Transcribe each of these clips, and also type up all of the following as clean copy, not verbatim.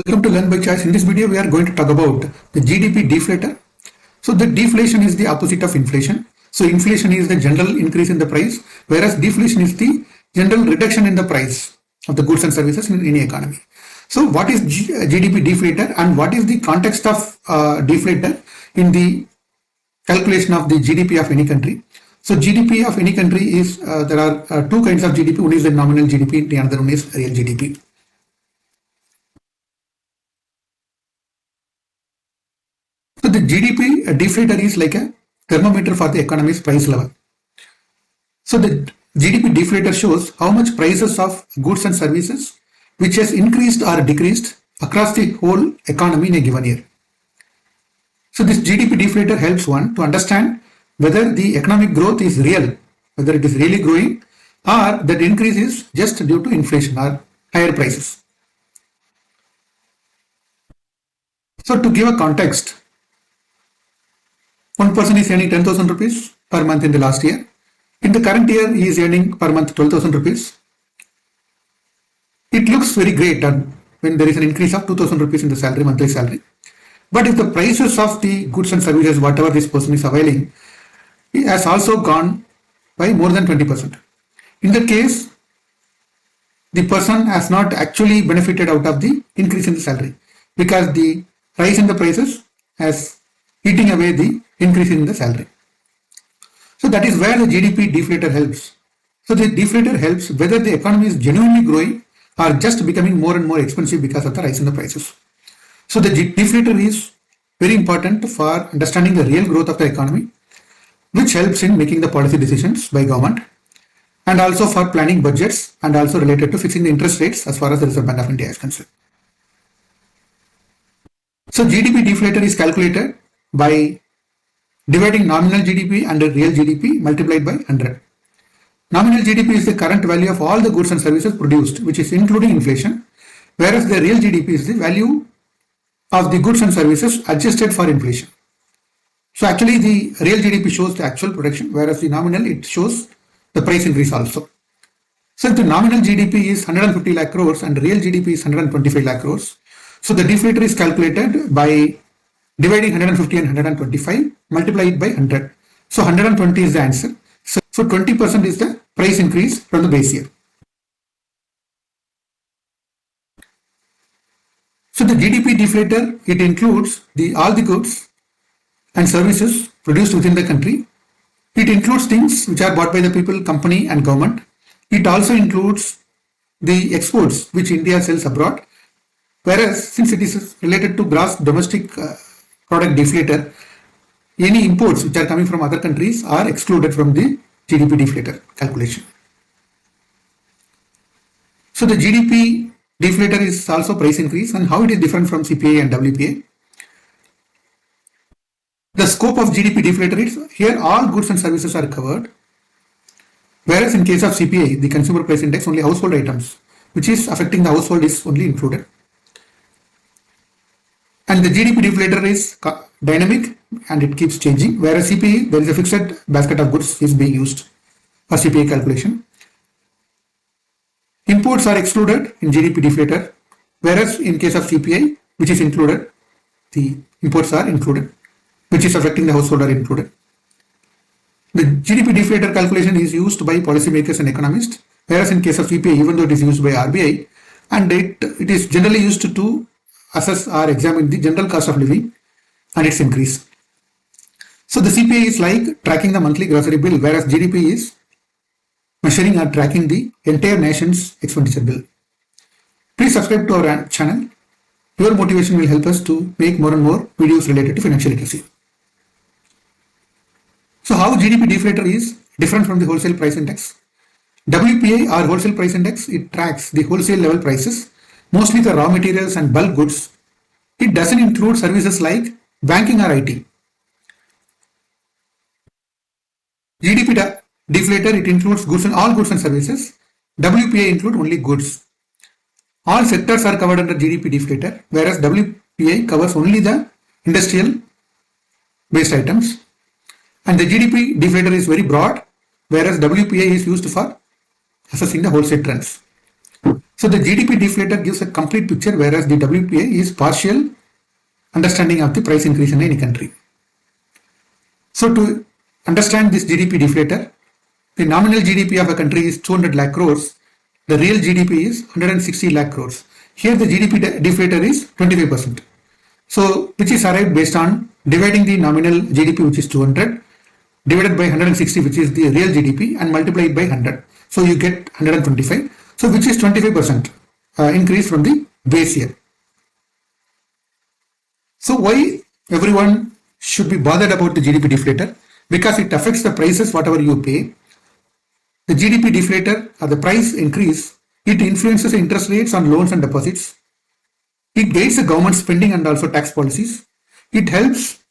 Welcome to Learn by Choice. In this video, we are going to talk about the GDP deflator. So the deflation is the opposite of inflation. So inflation is the general increase in the price, whereas deflation is the general reduction in the price of the goods and services in any economy. So what is GDP deflator and what is the context of deflator in the calculation of the GDP of any country? So GDP of any country is, there are two kinds of GDP. One is the nominal GDP, the other one is real GDP. So the GDP deflator is like a thermometer for the economy's price level. So the GDP deflator shows how much prices of goods and services which has increased or decreased across the whole economy in a given year. So this GDP deflator helps one to understand whether the economic growth is real, whether it is really growing, or that increase is just due to inflation or higher prices. So to give a context, one person is earning 10,000 rupees per month in the last year. In the current year, he is earning per month 12,000 rupees. It looks very great when there is an increase of 2,000 rupees in the salary, monthly salary. But if the prices of the goods and services, whatever this person is availing, it has also gone by more than 20%. In that case, the person has not actually benefited out of the increase in the salary because the rise in the prices has eating away the increase in the salary. So that is where the GDP deflator helps. So the deflator helps whether the economy is genuinely growing or just becoming more and more expensive because of the rise in the prices. So the deflator is very important for understanding the real growth of the economy, which helps in making the policy decisions by government and also for planning budgets and also related to fixing the interest rates as far as the Reserve Bank of India is concerned. So GDP deflator is calculated by dividing nominal GDP and real GDP multiplied by 100. Nominal GDP is the current value of all the goods and services produced, which is including inflation, whereas the real GDP is the value of the goods and services adjusted for inflation. So actually the real GDP shows the actual production, whereas the nominal, it shows the price increase also. So if the nominal GDP is 150 lakh crores and real GDP is 125 lakh crores, so the deflator is calculated by dividing 150 and 125 multiplied by 100. So 120 is the answer. So 20% is the price increase from the base year. So the GDP deflator, it includes all the goods and services produced within the country. It includes things which are bought by the people, company and government. It also includes the exports which India sells abroad. Whereas since it is related to gross domestic product deflator, any imports which are coming from other countries are excluded from the GDP deflator calculation. So the GDP deflator is also price increase, and how it is different from CPI and WPI. The scope of GDP deflator is here all goods and services are covered, whereas in case of CPI, the consumer price index, only household items which is affecting the household is only included. And the GDP deflator is dynamic and it keeps changing, whereas CPI, there is a fixed basket of goods is being used for CPI calculation. Imports are excluded in GDP deflator, whereas in case of CPI, which is included, the imports are included, which is affecting the household are included. The GDP deflator calculation is used by policymakers and economists, whereas in case of CPI, even though it is used by RBI, and it is generally used to assess or examine the general cost of living and its increase. So the CPI is like tracking the monthly grocery bill, whereas GDP is measuring or tracking the entire nation's expenditure bill. Please subscribe to our channel. Your motivation will help us to make more and more videos related to financial literacy. So how GDP deflator is different from the wholesale price index? WPI or wholesale price index, it tracks the wholesale level prices, mostly the raw materials and bulk goods. It doesn't include services like banking or IT. GDP deflator, it includes goods and all goods and services. WPI include only goods. All sectors are covered under GDP deflator, whereas WPI covers only the industrial based items. And the GDP deflator is very broad, whereas WPI is used for assessing the wholesale trends. So the GDP deflator gives a complete picture, whereas the WPI is partial understanding of the price increase in any country. So to understand this GDP deflator, the nominal GDP of a country is 200 lakh crores. The real GDP is 160 lakh crores. Here the GDP deflator is 25%. So which is arrived based on dividing the nominal GDP, which is 200, divided by 160, which is the real GDP, and multiplied by 100. So you get 125. So which is 25% increase from the base year. So why everyone should be bothered about the GDP deflator? Because it affects the prices whatever you pay. The GDP deflator or the price increase, it influences the interest rates on loans and deposits. It guides the government spending and also tax policies. It helps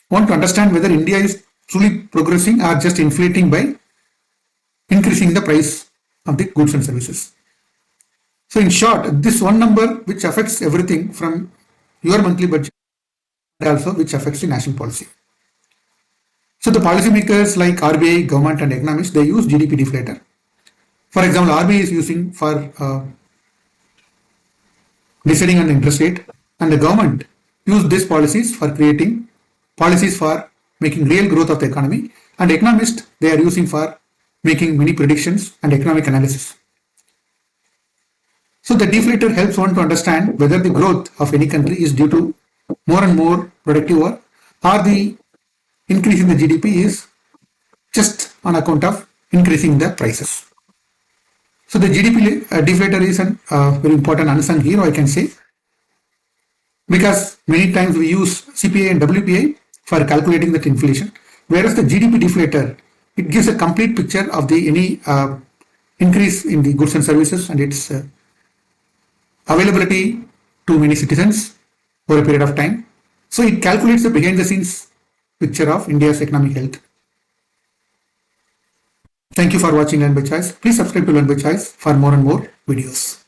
one to understand whether India is truly progressing or just inflating by increasing the price of the goods and services. So in short, this one number which affects everything from your monthly budget also which affects the national policy. So the policymakers like RBI, government and economists, they use GDP deflator. For example, RBI is using for deciding on the interest rate, and the government use these policies for creating policies for making real growth of the economy, and economists, they are using for making many predictions and economic analysis. So the deflator helps one to understand whether the growth of any country is due to more and more productive work, or the increase in the GDP is just on account of increasing the prices. So the GDP deflator is a very important unsung hero, I can say, because many times we use CPI and WPI for calculating that inflation, whereas the GDP deflator, it gives a complete picture of the any increase in the goods and services and its availability to many citizens over a period of time. So it calculates the behind the scenes picture of India's economic health. Thank you for watching Learn by Choice. Please subscribe to Learn by Choice for more and more videos.